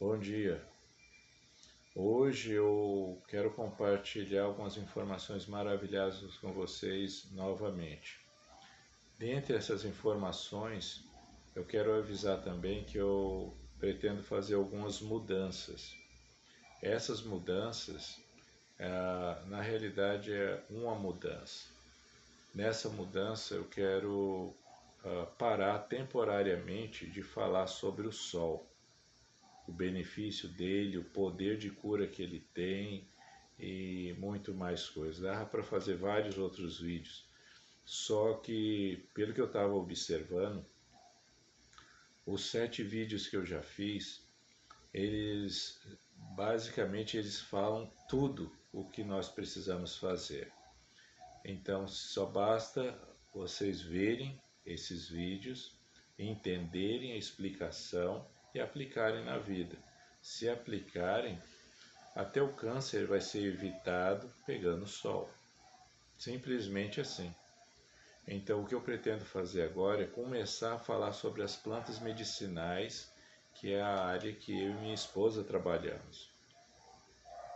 Bom dia. Hoje eu quero compartilhar algumas informações maravilhosas com vocês novamente. Dentre essas informações, eu quero avisar também que eu pretendo fazer algumas mudanças. Essas mudanças, na realidade, é uma mudança. Nessa mudança, eu quero parar temporariamente de falar sobre o sol, o benefício dele, o poder de cura que ele tem e muito mais coisas. Dá para fazer vários outros vídeos, só que pelo que eu estava observando, os 7 vídeos que eu já fiz, eles basicamente eles falam tudo o que nós precisamos fazer. Então só basta vocês verem esses vídeos, entenderem a explicação e aplicarem na vida. Se aplicarem, até o câncer vai ser evitado pegando sol. Simplesmente assim. Então o que eu pretendo fazer agora é começar a falar sobre as plantas medicinais, que é a área que eu e minha esposa trabalhamos.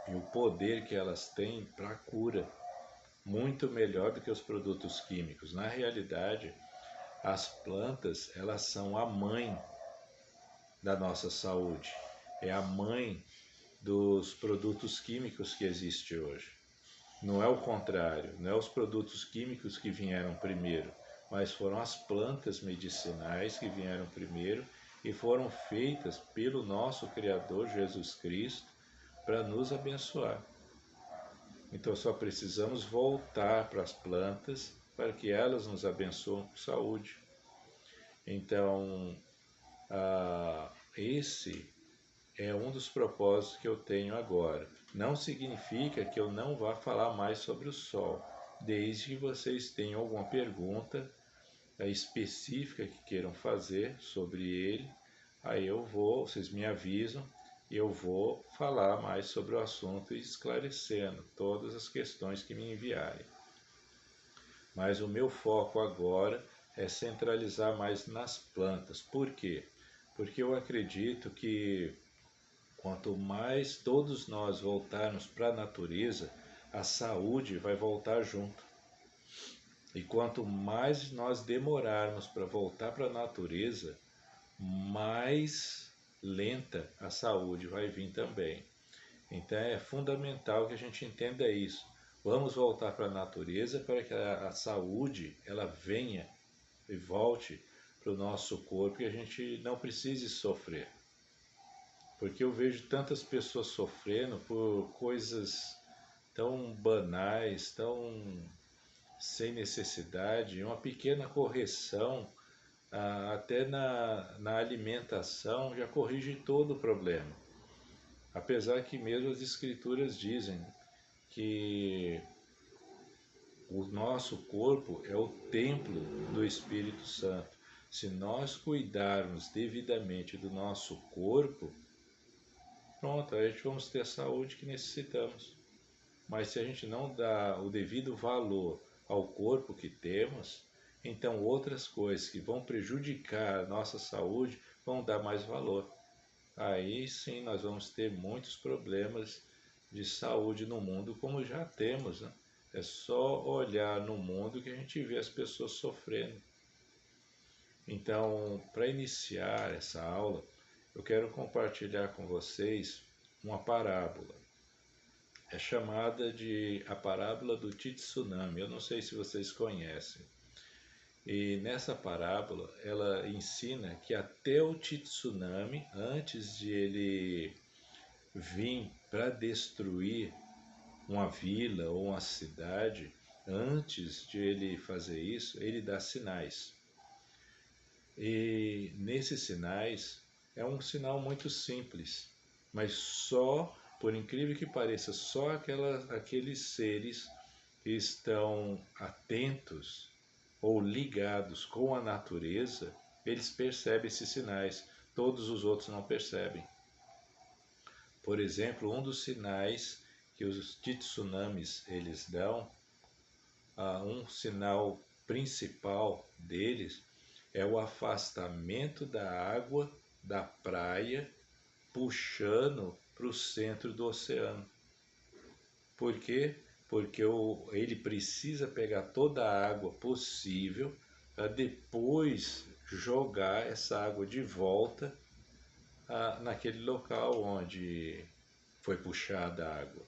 E o poder que elas têm para a cura, muito melhor do que os produtos químicos. Na realidade, as plantas, elas são a mãe da nossa saúde. É a mãe dos produtos químicos que existe hoje. Não é o contrário, não é os produtos químicos que vieram primeiro, mas foram as plantas medicinais que vieram primeiro e foram feitas pelo nosso Criador Jesus Cristo para nos abençoar. Então só precisamos voltar para as plantas para que elas nos abençoem com saúde. Então, esse é um dos propósitos que eu tenho agora. Não significa que eu não vá falar mais sobre o sol, desde que vocês tenham alguma pergunta específica que queiram fazer sobre ele. Aí vocês me avisam e eu vou falar mais sobre o assunto e esclarecendo todas as questões que me enviarem. Mas o meu foco agora é centralizar mais nas plantas. Por quê? Porque eu acredito que quanto mais todos nós voltarmos para a natureza, a saúde vai voltar junto. E quanto mais nós demorarmos para voltar para a natureza, mais lenta a saúde vai vir também. Então é fundamental que a gente entenda isso. Vamos voltar para a natureza para que a saúde ela venha e volte para o nosso corpo e a gente não precise sofrer. Porque eu vejo tantas pessoas sofrendo por coisas tão banais, tão sem necessidade, uma pequena correção, até na alimentação, já corrige todo o problema. Apesar que mesmo as escrituras dizem que o nosso corpo é o templo do Espírito Santo. Se nós cuidarmos devidamente do nosso corpo, pronto, a gente vamos ter a saúde que necessitamos. Mas se a gente não dá o devido valor ao corpo que temos, então outras coisas que vão prejudicar a nossa saúde vão dar mais valor. Aí sim nós vamos ter muitos problemas de saúde no mundo, como já temos, né? É só olhar no mundo que a gente vê as pessoas sofrendo. Então, para iniciar essa aula, eu quero compartilhar com vocês uma parábola. É chamada de a parábola do Tsunami. Eu não sei se vocês conhecem. E nessa parábola, ela ensina que até o tsunami, antes de ele vir para destruir uma vila ou uma cidade, antes de ele fazer isso, ele dá sinais. E nesses sinais é um sinal muito simples, mas só, por incrível que pareça, só aqueles seres que estão atentos ou ligados com a natureza, eles percebem esses sinais, todos os outros não percebem. Por exemplo, um dos sinais que os tsunamis eles dão, um sinal principal deles é o afastamento da água da praia puxando para o centro do oceano. Por quê? Porque ele precisa pegar toda a água possível para depois jogar essa água de volta naquele local onde foi puxada a água.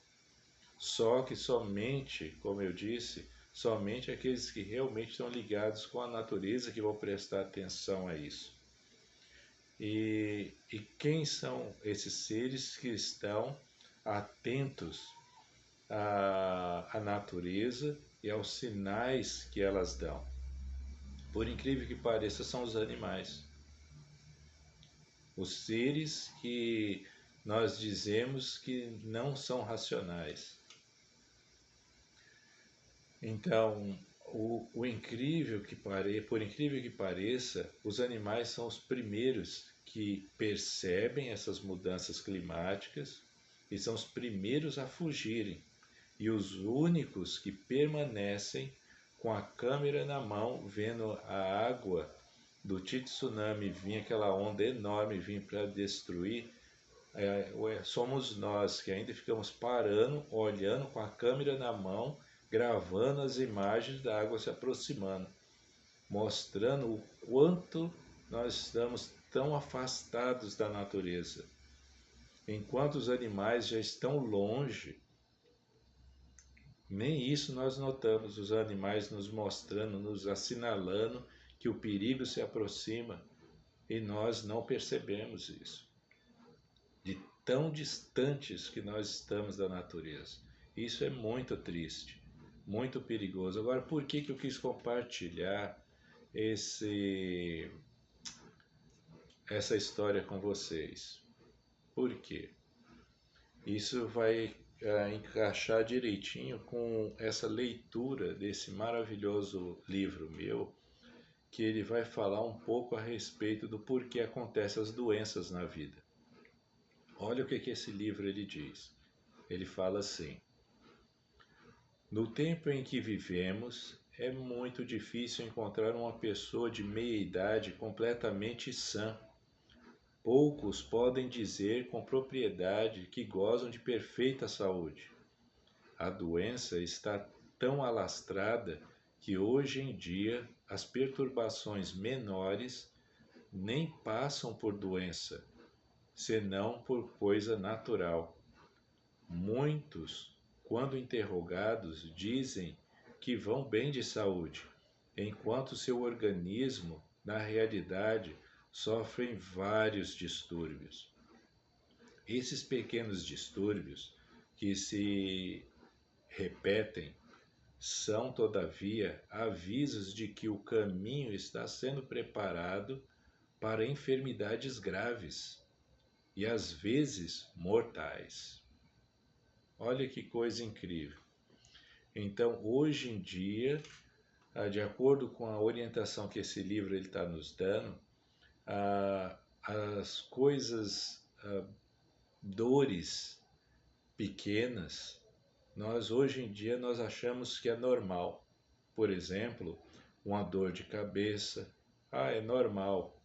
Só que somente, como eu disse, somente aqueles que realmente estão ligados com a natureza que vão prestar atenção a isso. E quem são esses seres que estão atentos à natureza e aos sinais que elas dão? Por incrível que pareça, são os animais. Os seres que nós dizemos que não são racionais. Então, por incrível que pareça, os animais são os primeiros que percebem essas mudanças climáticas e são os primeiros a fugirem. E os únicos que permanecem com a câmera na mão, vendo a água do tsunami vir, aquela onda enorme vir para destruir, somos nós que ainda ficamos parando, olhando com a câmera na mão, gravando as imagens da água se aproximando, mostrando o quanto nós estamos tão afastados da natureza. Enquanto os animais já estão longe, nem isso nós notamos, os animais nos mostrando, nos assinalando que o perigo se aproxima e nós não percebemos isso. De tão distantes que nós estamos da natureza. Isso é muito triste, muito perigoso. Agora, por que eu quis compartilhar essa história com vocês? Por quê? Isso vai encaixar direitinho com essa leitura desse maravilhoso livro meu, que ele vai falar um pouco a respeito do porquê acontecem as doenças na vida. Olha o que esse livro ele diz. Ele fala assim: no tempo em que vivemos, é muito difícil encontrar uma pessoa de meia idade completamente sã. Poucos podem dizer com propriedade que gozam de perfeita saúde. A doença está tão alastrada que hoje em dia as perturbações menores nem passam por doença, senão por coisa natural. Muitos, quando interrogados, dizem que vão bem de saúde, enquanto seu organismo, na realidade, sofre vários distúrbios. Esses pequenos distúrbios, que se repetem, são, todavia, avisos de que o caminho está sendo preparado para enfermidades graves e às vezes mortais. Olha que coisa incrível. Então, hoje em dia, de acordo com a orientação que esse livro está nos dando, as coisas, dores pequenas, nós hoje em dia nós achamos que é normal. Por exemplo, uma dor de cabeça, é normal.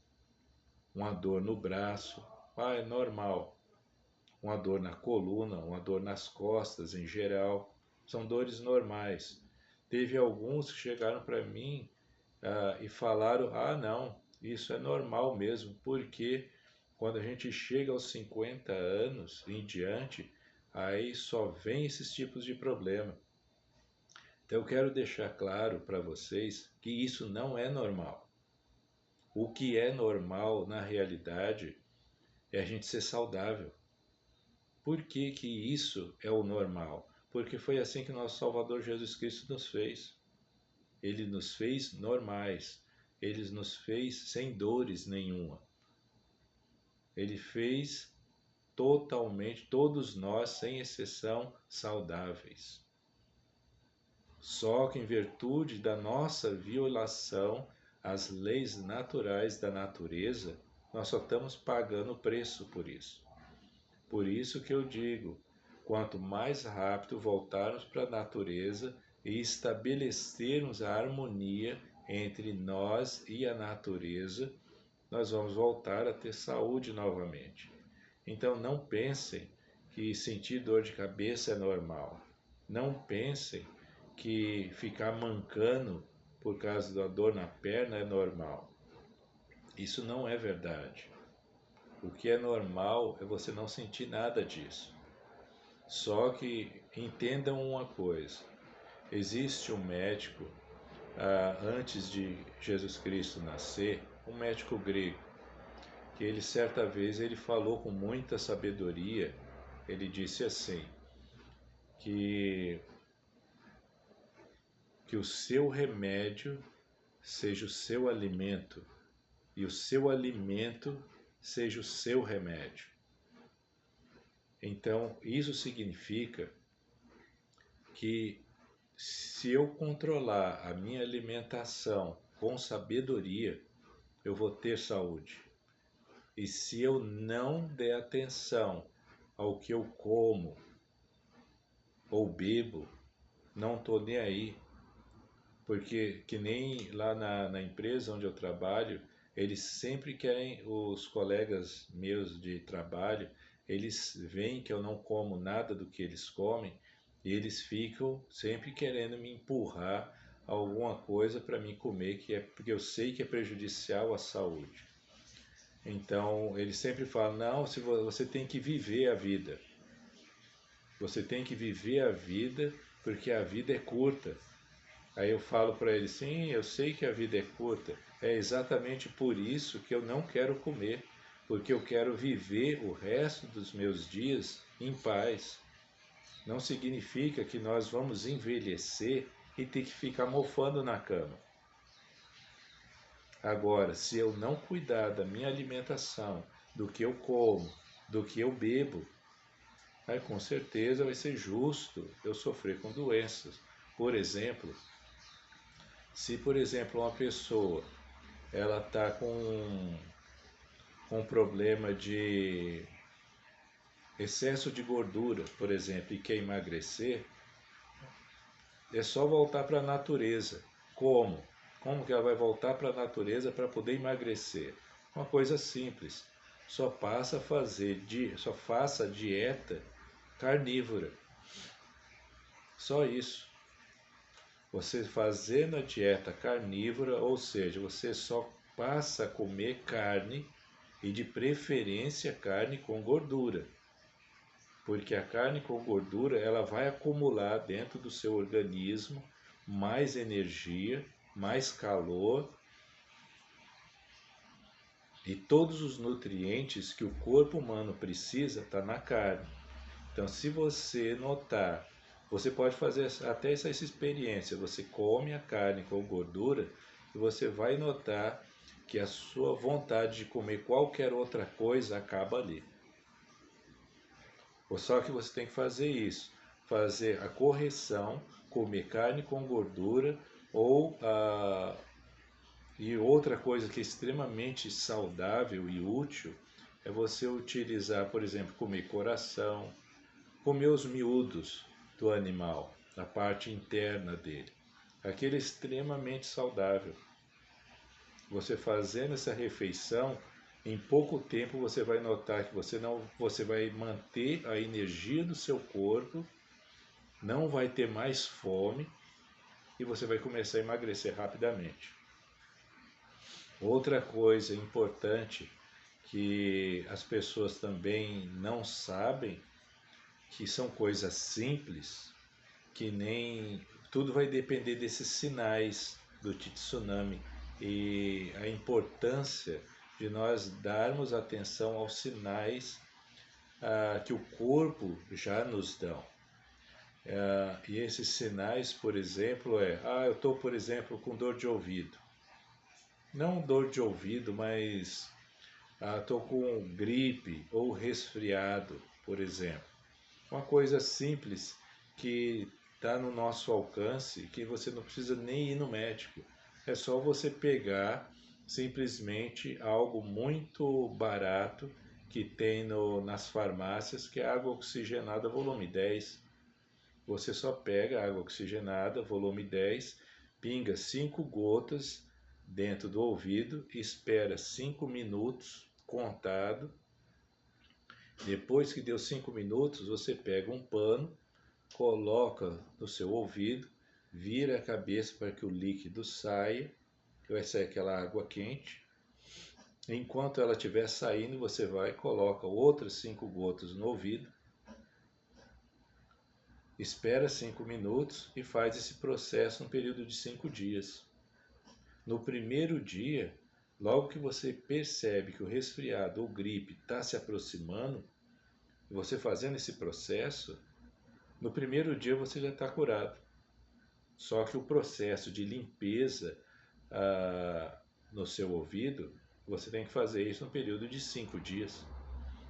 Uma dor no braço, é normal. Uma dor na coluna, uma dor nas costas em geral, são dores normais. Teve alguns que chegaram para mim e falaram, não, isso é normal mesmo, porque quando a gente chega aos 50 anos em diante, aí só vem esses tipos de problema. Então eu quero deixar claro para vocês que isso não é normal. O que é normal na realidade é a gente ser saudável. Por que isso é o normal? Porque foi assim que nosso Salvador Jesus Cristo nos fez. Ele nos fez normais. Ele nos fez sem dores nenhuma. Ele fez totalmente, todos nós, sem exceção, saudáveis. Só que em virtude da nossa violação às leis naturais da natureza, nós só estamos pagando o preço por isso. Por isso que eu digo, quanto mais rápido voltarmos para a natureza e estabelecermos a harmonia entre nós e a natureza, nós vamos voltar a ter saúde novamente. Então não pensem que sentir dor de cabeça é normal. Não pensem que ficar mancando por causa da dor na perna é normal. Isso não é verdade. O que é normal é você não sentir nada disso. Só que entendam uma coisa: existe um médico, antes de Jesus Cristo nascer, um médico grego, que ele certa vez ele falou com muita sabedoria. Ele disse assim, que o seu remédio seja o seu alimento e o seu alimento seja o seu remédio. Então, isso significa que se eu controlar a minha alimentação com sabedoria, eu vou ter saúde. E se eu não der atenção ao que eu como ou bebo, não estou nem aí. Porque que nem lá na empresa onde eu trabalho, eles sempre querem, os colegas meus de trabalho, eles veem que eu não como nada do que eles comem, e eles ficam sempre querendo me empurrar alguma coisa para mim comer, que é porque eu sei que é prejudicial à saúde. Então, eles sempre falam, não, se você tem que viver a vida. Você tem que viver a vida, porque a vida é curta. Aí eu falo para eles, sim, eu sei que a vida é curta. É exatamente por isso que eu não quero comer, porque eu quero viver o resto dos meus dias em paz. Não significa que nós vamos envelhecer e ter que ficar mofando na cama. Agora, se eu não cuidar da minha alimentação, do que eu como, do que eu bebo, aí com certeza vai ser justo eu sofrer com doenças. Por exemplo, se por exemplo uma pessoa ela está com um problema de excesso de gordura, por exemplo, e quer emagrecer, é só voltar para a natureza. Como? Como que ela vai voltar para a natureza para poder emagrecer? Uma coisa simples. Só faça dieta carnívora. Só isso. Você fazendo a dieta carnívora, ou seja, você só passa a comer carne e de preferência carne com gordura. Porque a carne com gordura ela vai acumular dentro do seu organismo mais energia, mais calor e todos os nutrientes que o corpo humano precisa está na carne. Então, se você notar, você pode fazer até essa experiência, você come a carne com gordura e você vai notar que a sua vontade de comer qualquer outra coisa acaba ali. Só que você tem que fazer isso, fazer a correção, comer carne com gordura ou e outra coisa que é extremamente saudável e útil é você utilizar, por exemplo, comer coração, comer os miúdos do animal, a parte interna dele. Aquele é extremamente saudável. Você fazendo essa refeição, em pouco tempo você vai notar que você vai manter a energia do seu corpo, não vai ter mais fome e você vai começar a emagrecer rapidamente. Outra coisa importante que as pessoas também não sabem, que são coisas simples, que nem tudo vai depender desses sinais do tsunami e a importância de nós darmos atenção aos sinais que o corpo já nos dão. E esses sinais, por exemplo, eu estou, por exemplo, com dor de ouvido. Não dor de ouvido, mas estou com gripe ou resfriado, por exemplo. Uma coisa simples que está no nosso alcance, que você não precisa nem ir no médico. É só você pegar simplesmente algo muito barato que tem nas farmácias, que é água oxigenada volume 10. Você só pega água oxigenada volume 10, pinga 5 gotas dentro do ouvido, espera 5 minutos contado Depois que deu 5 minutos, você pega um pano, coloca no seu ouvido, vira a cabeça para que o líquido saia, que vai sair aquela água quente. Enquanto ela estiver saindo, você vai e coloca outras 5 gotas no ouvido, espera 5 minutos e faz esse processo no período de 5 dias. No primeiro dia, logo que você percebe que o resfriado ou gripe está se aproximando, você fazendo esse processo, no primeiro dia você já está curado. Só que o processo de limpeza no seu ouvido, você tem que fazer isso no período de 5 dias.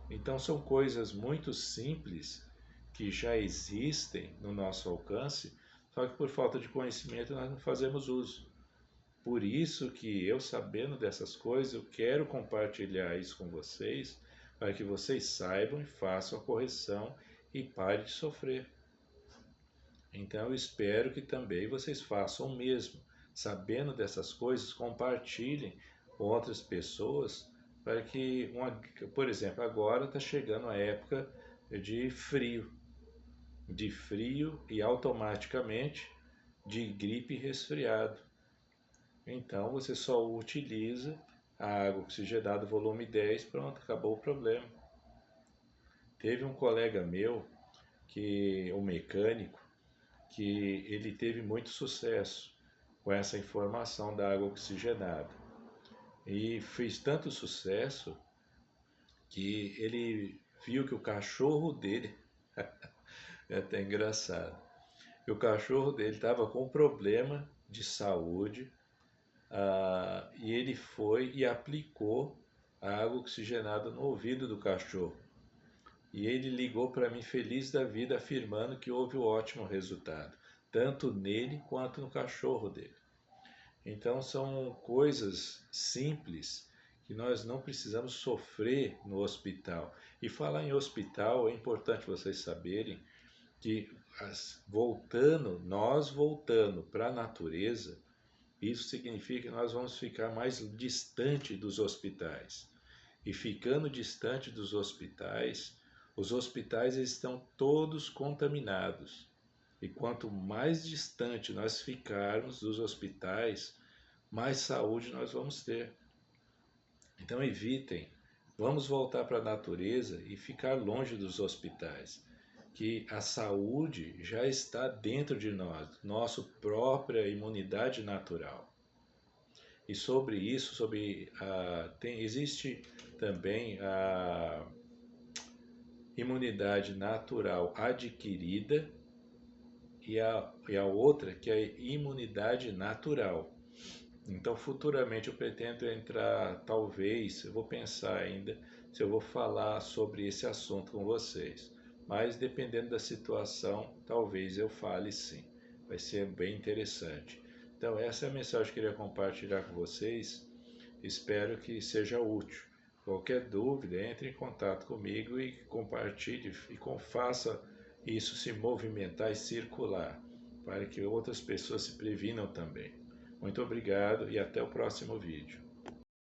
Então são coisas muito simples que já existem no nosso alcance, só que por falta de conhecimento nós não fazemos uso. Por isso que eu, sabendo dessas coisas, eu quero compartilhar isso com vocês, para que vocês saibam e façam a correção e parem de sofrer. Então eu espero que também vocês façam o mesmo. Sabendo dessas coisas, compartilhem com outras pessoas para que, por exemplo, agora está chegando a época de frio e automaticamente de gripe e resfriado. Então você só utiliza a água oxigenada volume 10, pronto, acabou o problema. Teve um colega meu, um mecânico, que ele teve muito sucesso com essa informação da água oxigenada. E fez tanto sucesso que ele viu que o cachorro dele, é até engraçado, que o cachorro dele estava com problema de saúde, e ele foi e aplicou a água oxigenada no ouvido do cachorro. E ele ligou para mim feliz da vida, afirmando que houve um ótimo resultado, tanto nele quanto no cachorro dele. Então são coisas simples que nós não precisamos sofrer no hospital. E falar em hospital, é importante vocês saberem que nós voltando para a natureza, isso significa que nós vamos ficar mais distante dos hospitais. E ficando distante dos hospitais, os hospitais estão todos contaminados. E quanto mais distante nós ficarmos dos hospitais, mais saúde nós vamos ter. Então evitem, vamos voltar para a natureza e ficar longe dos hospitais, que a saúde já está dentro de nós, nossa própria imunidade natural. E sobre isso, existe também a imunidade natural adquirida e a outra que é a imunidade natural. Então, futuramente eu pretendo entrar, talvez, eu vou pensar ainda se eu vou falar sobre esse assunto com vocês. Mas, dependendo da situação, talvez eu fale sim. Vai ser bem interessante. Então, essa é a mensagem que eu queria compartilhar com vocês. Espero que seja útil. Qualquer dúvida, entre em contato comigo e compartilhe e faça isso se movimentar e circular, para que outras pessoas se previnam também. Muito obrigado e até o próximo vídeo.